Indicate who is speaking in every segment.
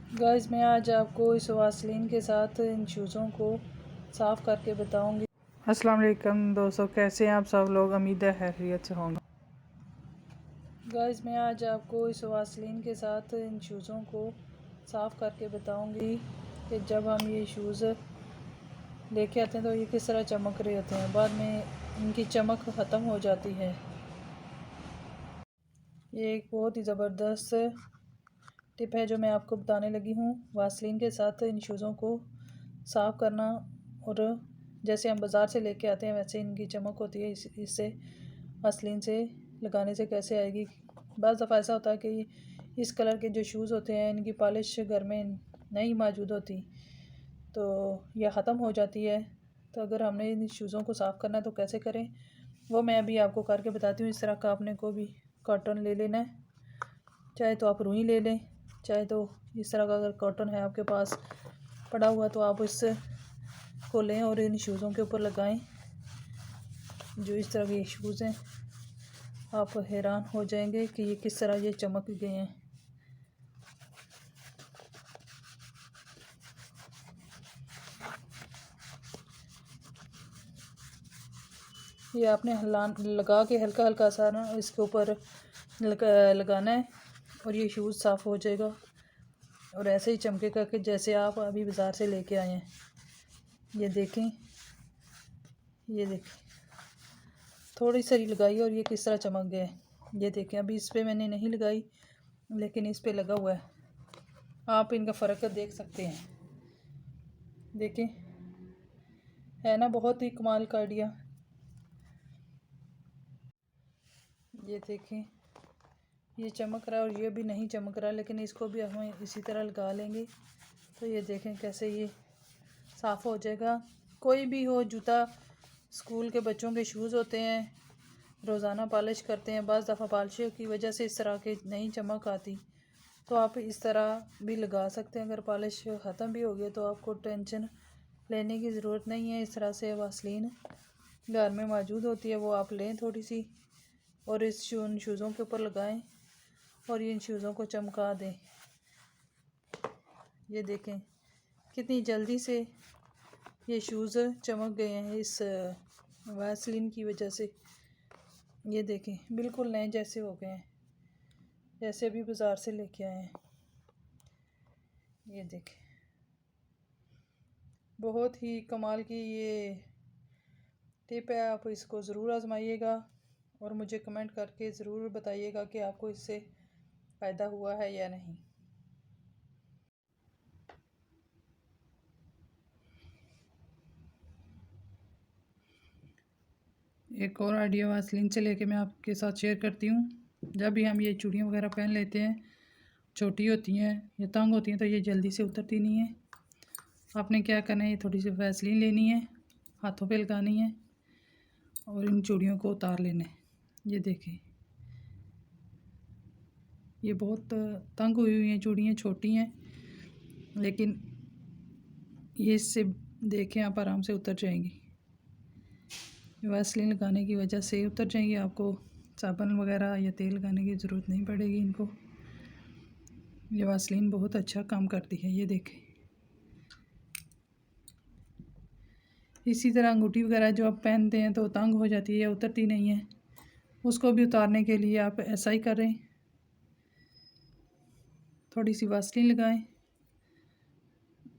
Speaker 1: Guys मैं आज आपको इस वासलीन के साथ इन शूज़ों को साफ़ करके बताऊंगी। अस्सलाम वालेकुम दोस्तों, कैसे हैं आप सब लोग। उम्मीद है खैरियत से होंगे। गाइस मैं आज आपको इस वासलीन के साथ इन शूज़ों को साफ़ करके बताऊंगी कि जब हम ये शूज़ लेके आते हैं तो ये किस तरह चमक रहे होते हैं, बाद में इनकी चमक ख़त्म हो जाती है। ये एक बहुत ही ज़बरदस्त टिप है जो मैं आपको बताने लगी हूँ। वासलीन के साथ इन शूज़ों को साफ़ करना, और जैसे हम बाज़ार से लेके आते हैं वैसे इनकी चमक होती है। इससे वासलीन से लगाने से कैसे आएगी। बाज़ दफ़ा ऐसा होता है कि इस कलर के जो शूज़ होते हैं इनकी पॉलिश घर में नहीं मौजूद होती, तो यह ख़त्म हो जाती है। तो अगर हमने इन शूज़ों को साफ़ करना है तो कैसे करें, वो मैं अभी आपको करके बताती हूँ। इस तरह का आपने को भी कॉटन ले लेना है, चाहे तो आप रुई ले लें, चाहे तो इस तरह का अगर कॉटन है आपके पास पड़ा हुआ तो आप इससे को लें और इन शूज़ों के ऊपर लगाएं। जो इस तरह के शूज़ हैं, आप हैरान हो जाएंगे कि ये किस तरह ये चमक गए हैं। ये आपने लगा के हल्का हल्का सा ना इसके ऊपर लगाना है और ये शूज़ साफ़ हो जाएगा और ऐसे ही चमकेगा कि जैसे आप अभी बाज़ार से लेके आए हैं। ये देखें, ये देखें, थोड़ी सी लगाई और ये किस तरह चमक गया है। ये देखें, अभी इस पर मैंने नहीं लगाई लेकिन इस पे लगा हुआ है। आप इनका फ़र्क देख सकते हैं। देखें, है ना बहुत ही कमाल का आइडिया। ये देखें, ये चमक रहा है और ये भी नहीं चमक रहा, लेकिन इसको भी हम इसी तरह लगा लेंगे तो ये देखें कैसे ये साफ़ हो जाएगा। कोई भी हो, जूता, स्कूल के बच्चों के शूज़ होते हैं, रोज़ाना पॉलिश करते हैं, बाज़ दफ़ा पॉलिश की वजह से इस तरह की नहीं चमक आती, तो आप इस तरह भी लगा सकते हैं। अगर पॉलिश ख़त्म भी हो गई तो आपको टेंशन लेने की ज़रूरत नहीं है। इस तरह से वासलीन घर में मौजूद होती है, वो आप लें थोड़ी सी और इस शूज़ों के ऊपर लगाएं और इन शूज़ों को चमका दें। ये देखें कितनी जल्दी से ये शूज़ चमक गए हैं इस वासलीन की वजह से। ये देखें बिल्कुल नए जैसे हो गए हैं, जैसे अभी बाज़ार से लेके आए हैं। ये देखें, बहुत ही कमाल की ये टिप है। आप इसको ज़रूर आजमाइएगा और मुझे कमेंट करके ज़रूर बताइएगा कि आपको इससे फ़ायदा हुआ है या नहीं। एक और आइडिया वासलीन से लेके मैं आपके साथ शेयर करती हूँ। जब भी हम ये चूड़ियाँ वगैरह पहन लेते हैं, छोटी होती हैं या तंग होती हैं, तो ये जल्दी से उतरती नहीं है। आपने क्या करना है, ये थोड़ी सी वैसलीन लेनी है, हाथों पे लगानी है और इन चूड़ियों को उतार लेना है। ये देखें, ये बहुत तंग हुई हुई हैं चूड़ियाँ, छोटी हैं, लेकिन ये इससे देखें आप आराम से उतर जाएंगी। वैसलीन लगाने की वजह से उतर जाएंगी, आपको साबुन वगैरह या तेल लगाने की ज़रूरत नहीं पड़ेगी इनको। ये वैसलीन बहुत अच्छा काम करती है। ये देखें, इसी तरह अंगूठी वगैरह जो आप पहनते हैं तो तंग हो जाती है या उतरती नहीं है, उसको भी उतारने के लिए आप ऐसा ही करें। थोड़ी सी वैसलीन लगाएं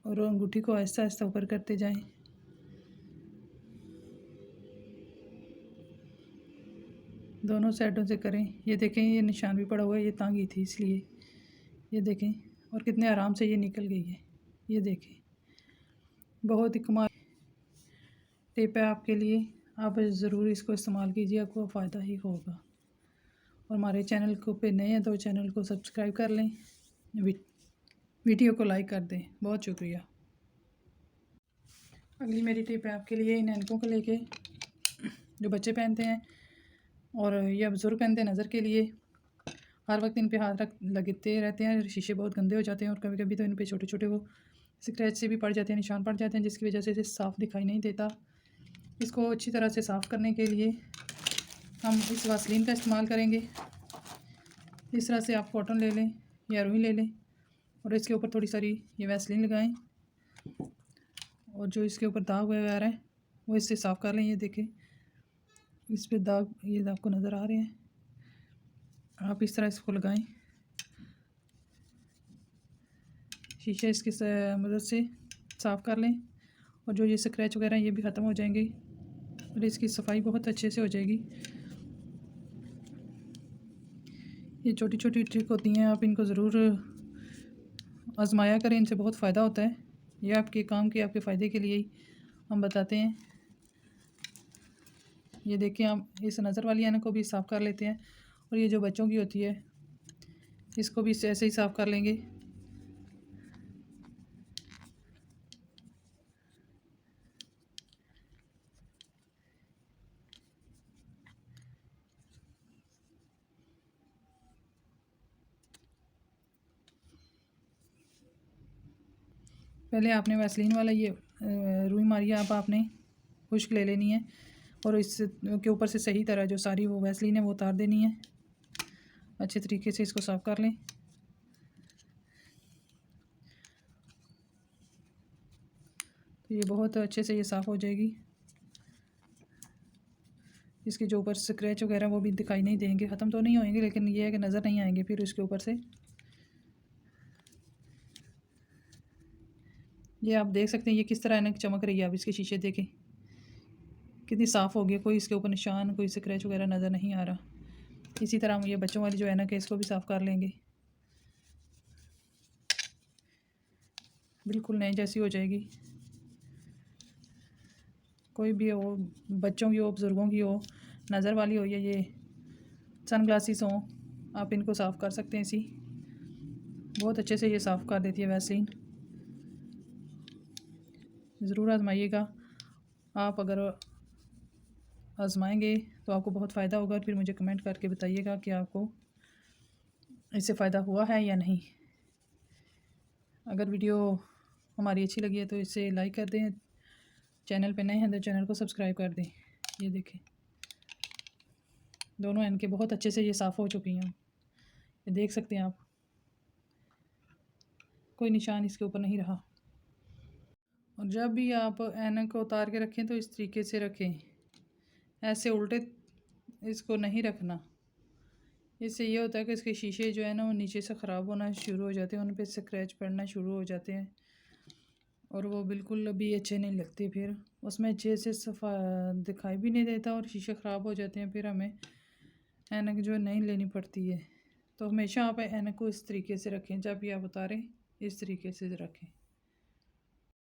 Speaker 1: और अंगूठी को आहिस्ता आहिस्ता ऊपर करते जाएं। दोनों साइडों से करें। ये देखें, ये निशान भी पड़ा हुआ है, ये तांगी थी इसलिए। ये देखें, और कितने आराम से ये निकल गई है। ये देखें, बहुत ही कमाल टिप है आपके लिए। आप ज़रूर इसको इस्तेमाल कीजिए, आपको फ़ायदा ही होगा। और हमारे चैनल को पे नए हैं तो चैनल को सब्सक्राइब कर लें, वीडियो को लाइक कर दें। बहुत शुक्रिया। अगली मेरी टिप है आपके लिए इन ऐनकों को लेके, जो बच्चे पहनते हैं और या बुज़ुर्ग पहनते हैं, नज़र के लिए। हर वक्त इन पे हाथ लगते रहते हैं, शीशे बहुत गंदे हो जाते हैं और कभी कभी तो इन पे छोटे छोटे वो स्क्रैच से भी पड़ जाते हैं, निशान पड़ जाते हैं, जिसकी वजह से इसे साफ़ दिखाई नहीं देता। इसको अच्छी तरह से साफ़ करने के लिए हम इस वासलीन का इस्तेमाल करेंगे। इस तरह से आप कॉटन ले लें या रुई ले लें और इसके ऊपर थोड़ी सारी ये वैसलीन लगाएं और जो इसके ऊपर दाग वगैरह है वो इससे साफ़ कर लें। ये देखें इस पे दाग, ये आपको नज़र आ रहे हैं। आप इस तरह इसको लगाएं, शीशे इसकी मदद से साफ़ कर लें और जो ये स्क्रैच वगैरह ये भी ख़त्म हो जाएंगे और इसकी सफाई बहुत अच्छे से हो जाएगी। ये छोटी छोटी ट्रिक होती हैं, आप इनको ज़रूर आजमाया करें, इनसे बहुत फ़ायदा होता है। ये आपके काम के, आपके फ़ायदे के लिए ही हम बताते हैं। ये देखिए, हम इस नज़र वाली ऐनक को भी साफ़ कर लेते हैं और ये जो बच्चों की होती है इसको भी ऐसे ही साफ़ कर लेंगे। पहले आपने वैसलीन वाला ये रुई मारिया अब आपने खुश्क ले लेनी है और इस के ऊपर से सही तरह जो सारी वो वैसलीन है वो उतार देनी है। अच्छे तरीके से इसको साफ़ कर लें। तो ये बहुत अच्छे से ये साफ़ हो जाएगी। इसके जो ऊपर स्क्रैच वगैरह वो भी दिखाई नहीं देंगे, ख़त्म तो नहीं होंगे लेकिन ये है कि नज़र नहीं आएंगे फिर इसके ऊपर से। ये आप देख सकते हैं ये किस तरह ऐनक चमक रही है। आप इसके शीशे देखें कितनी साफ़ हो गई, कोई इसके ऊपर निशान, कोई स्क्रैच वगैरह नज़र नहीं आ रहा। इसी तरह हम ये बच्चों वाली जो ऐनक है इसको भी साफ़ कर लेंगे, बिल्कुल नई जैसी हो जाएगी। कोई भी हो, बच्चों की हो, बुज़ुर्गों की हो, नज़र वाली हो या ये सन ग्लासेस हों, आप इनको साफ़ कर सकते हैं। इसी बहुत अच्छे से ये साफ़ कर देती है वैसलीन। ज़रूर आजमाइएगा। आप अगर आजमाएंगे तो आपको बहुत फ़ायदा होगा। फिर मुझे कमेंट करके बताइएगा कि आपको इससे फ़ायदा हुआ है या नहीं। अगर वीडियो हमारी अच्छी लगी है तो इसे लाइक कर दें, चैनल पे नए हैं तो चैनल को सब्सक्राइब कर दें। ये देखें दोनों ऐनके बहुत अच्छे से ये साफ़ हो चुकी हैं, ये देख सकते हैं आप, कोई निशान इसके ऊपर नहीं रहा। और जब भी आप ऐनक को उतार के रखें तो इस तरीके से रखें, ऐसे उल्टे इसको नहीं रखना। इससे ये होता है कि इसके शीशे जो है ना वो नीचे से ख़राब होना शुरू हो जाते हैं, उन पे स्क्रैच पड़ना शुरू हो जाते हैं और वो बिल्कुल भी अच्छे नहीं लगते। फिर उसमें अच्छे से सफा दिखाई भी नहीं देता और शीशे ख़राब हो जाते हैं। फिर हमें ऐनक जो नहीं लेनी पड़ती है। तो हमेशा आप ऐनक को इस तरीके से रखें, जब भी आप उतारें इस तरीके से रखें।